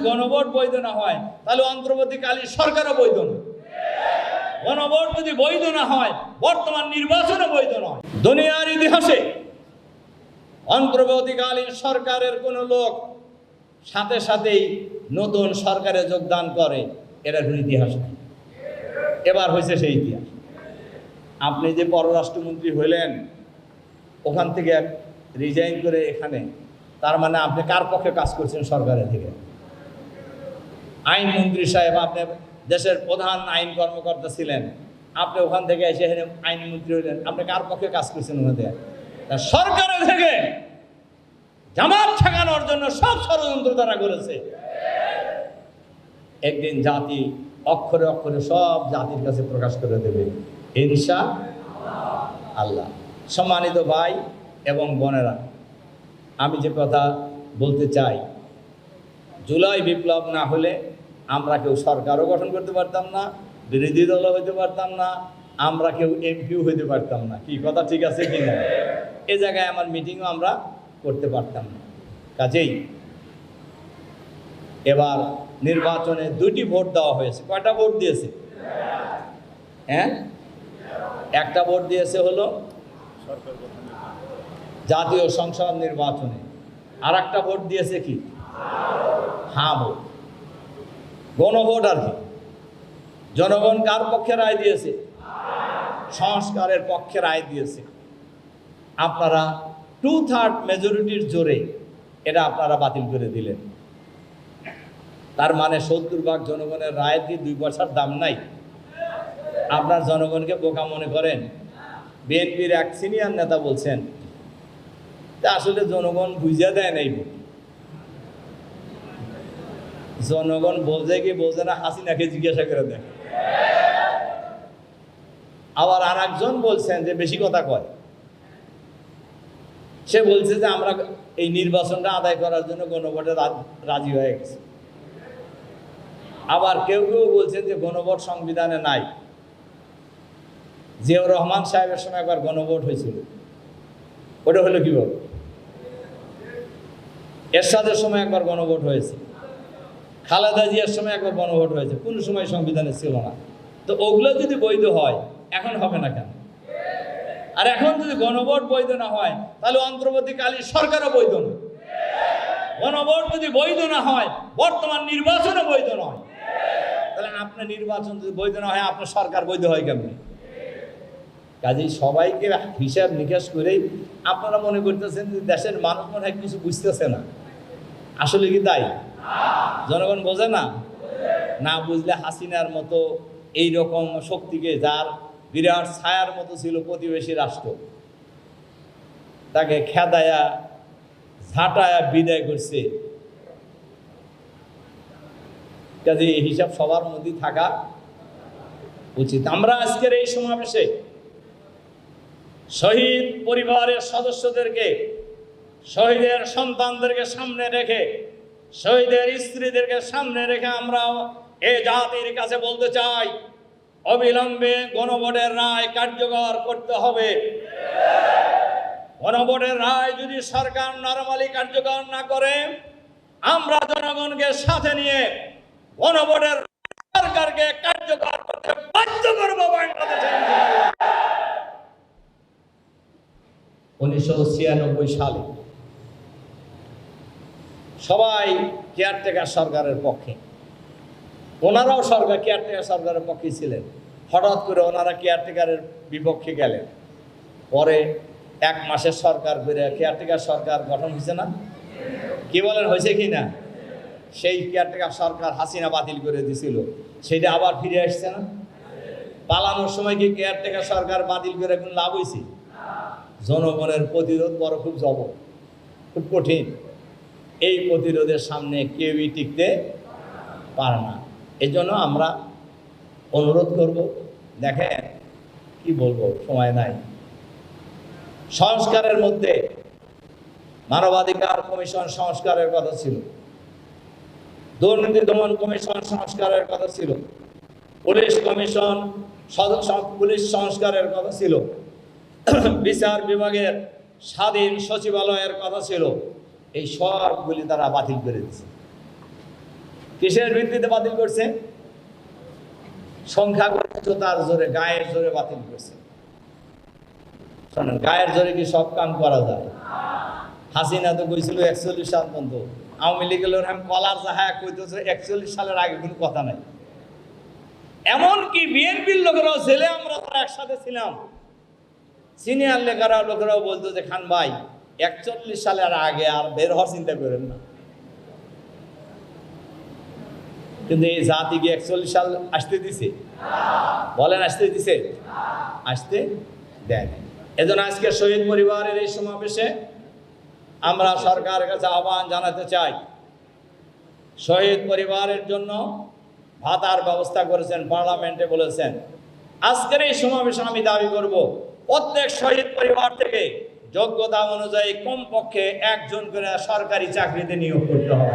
গণভোট বৈধ না হয় তাহলে অন্তর্বর্তীকালীন সরকারও বৈধ না। গণভোট যদি বৈধ না হয় বর্তমান নির্বাচনও বৈধ নয়। দুনিয়ার ইতিহাসে অন্তর্বর্তীকালীন সরকারের কোনো লোক সাথে সাথেই নতুন সরকারে যোগদান করে, এর কোনো ইতিহাস নেই। এবার হয়েছে সেই ইতিহাস। আপনি যে পররাষ্ট্রমন্ত্রী হইলেন, ওখান থেকে রিজাইন করে এখানে, তার মানে আপনি কার পক্ষে কাজ করছেন? সরকারের থেকে। আইনমন্ত্রী সাহেব, আপনি দেশের প্রধান আইন কর্মকর্তা ছিলেন, আপনি ওখান থেকে এসে আইনমন্ত্রী হইলেন, আপনি কার পক্ষে কাজ করছেন? ওখান থেকে সরকারের থেকে জামাত ঠেকানোর জন্য সব ষড়যন্ত্র তারা করেছে। একদিন জাতি অক্ষরে অক্ষরে সব জাতির কাছে প্রকাশ করে দেবে ইনশাআল্লাহ। সম্মানিত ভাই এবং বোনেরা, আমি যে কথা বলতে চাই, জুলাই বিপ্লব না হলে আমরা কেউ সরকারও গঠন করতে পারতাম না, বিরোধী দলও হইতে পারতাম না, আমরা কেউ এমপিও হইতে পারতাম না। কি কথা ঠিক আছে কি না? এ জায়গায় আমার মিটিংও আমরা করতে পারতাম না। কাজেই এবার নির্বাচনে 2টি ভোট দেওয়া হয়েছে। কয়টা ভোট দিয়েছে? হ্যাঁ, একটা ভোট দিয়েছে হলো জাতীয় সংসদ নির্বাচনে, আর একটা ভোট দিয়েছে কি? হ্যাঁ ভোট, গণভোট আর কি। জনগণ কার পক্ষে রায় দিয়েছে? সংস্কারের পক্ষে রায় দিয়েছে। আপনারা 2/3 মেজরিটির জোরে এটা আপনারা বাতিল করে দিলেন। তার মানে 70% জনগণের রায় দিয়ে 2 পয়সার দাম নাই। আপনার জনগণকে বোকা মনে করেন। বিএনপির এক সিনিয়র নেতা বলছেন তা আসলে জনগণ বুঝে দেয় নাই। জনগণ বোঝে কি বোঝে না, হাসিনাকে জিজ্ঞাসা করে দেয়। আবার আর একজন বলছেন যে বেশি কথা কয়, সে বলছে যে আমরা এই নির্বাচনটা আদায় করার জন্য গণভোটে রাজি হয়ে গেছি। আবার কেউ কেউ বলছেন যে গণভোট সংবিধানে নাই। জিয়াউর রহমান সাহেবের সময় একবার গণভোট হয়েছিল, ওটা হলো কিভাবে? এরশাদের সময় একবার গণভোট হয়েছে, খালেদা জিয়ার সময় একবার গণভোট হয়েছে, কোনো সময় সংবিধানে ছিল না। তো ওগুলো যদি বৈধ হয় এখন হবে না কেন? আর এখন যদি গণভোট বৈধ না হয় তাহলে অন্তর্বর্তীকালীন সরকারও বৈধ না। গণভোট যদি বৈধ না হয় বর্তমান নির্বাচনও বৈধ নয়। তাহলে আপনার নির্বাচন যদি বৈধ না হয় আপনার সরকার বৈধ হয় কেমন? কাজেই সবাইকে হিসাব নিকাশ করেই আপনারা মনে করতেছেন যে দেশের মানুষ মনে হয় কিছু বুঝতেছে না। আসলে কি তাই? জনগণ বোঝে না। না বুঝলে হাসিনার মতো এই রকম শক্তিকে, যার বিরাট ছায়ার মতো ছিল প্রতিবেশী রাষ্ট্র, তাকে খেদায়া ঝাঁটায়া বিদায় করছে। কাজে এই হিসাব সবার মধ্যে থাকা উচিত। আমরা আজকের এই সমাবেশে শহীদ পরিবারের সদস্যদেরকে, শহীদের সন্তানদেরকে সামনে রেখে, শহীদের স্ত্রীদেরকে সামনে রেখে আমরা এই জাতির কাছে বলতে চাই, অবিলম্বে গণভোটের রায় কার্যকর করতে হবে। গণভোটের রায় যদি সরকার নরমালি কার্যকর না করে, আমরা জনগণকে সাথে নিয়ে গণভোটের সরকারকে কার্যকর করতে বাধ্য করব। বাংলাদেশে 1996 সালে সবাই কেয়ারটেকার সরকারের পক্ষে, ওনারাও সরকার কেয়ারটেকার সরকারের পক্ষে ছিলেন। হঠাৎ করে ওনারা কেয়ারটেকারের বিপক্ষে গেলেন। পরে 1 মাসের সরকার করে কেয়ারটেকার সরকার গঠন হয়েছে না? কি বলেন, হয়েছে কি না? সেই কেয়ারটেকার সরকার হাসিনা বাতিল করে দিয়েছিল, সেটা আবার ফিরে আসছে না? পালানোর সময় কি কেয়ারটেকার সরকার বাতিল করে এখন লাভ হয়েছে? জনগণের প্রতিরোধ বড় খুব খুব কঠিন। এই প্রতিরোধের সামনে কেউই টিকতে পারে না। এই জন্য আমরা অনুরোধ করব, দেখেন কি বলবো, সময় নাই। সংস্কারের মধ্যে মানবাধিকার কমিশন সংস্কারের কথা ছিল, দুর্নীতি দমন কমিশন সংস্কারের কথা ছিল, পুলিশ কমিশন পুলিশ সংস্কারের কথা ছিল, বিচার বিভাগের স্বাধীন সচিবালয়ের কথা ছিল। এই সবগুলি তারা বাতিল করে দিয়েছে। কিসের ভিত্তিতে বাতিল করছে? সংখ্যাগরিষ্ঠতার জোরে, গায়ের জোরে বাতিল করছে। শোনেন, গায়ের জোরে কি সব কাম করা যায়? হাসিনা তো কইছিল 41 সাল পর্যন্ত, আওয়ামী লীগের কলার জাহায় কইতেছে 41 সালের আগে কোনো কথা নাই। এমনকি বিএনপির লোকেরাও ছেলে, আমরা তারা একসাথে ছিলাম, সিনিয়র লোকেরাও বলতো যে খান ভাই 41 সালের আগে আর বের হওয়ার চিন্তা করেন না। কিন্তু এই জাতি কি 41 সাল আসতে দিছে? বলেন, আসতে দিছে? আসতে দেয়। এজন্য আজকে শহীদ পরিবারের এই সমাবেশে আমরা সরকারের কাছে আহ্বান জানাতে চাই, শহীদ পরিবারের জন্য ভাতার ব্যবস্থা করেছেন, পার্লামেন্টে বলেছেন। আজকের এই সমাবেশে আমি দাবি করব, প্রত্যেক শহীদ পরিবার থেকে যোগ্যতা অনুযায়ী কমপক্ষে একজন করে সরকারি চাকরিতে নিয়োগ করতে হবে।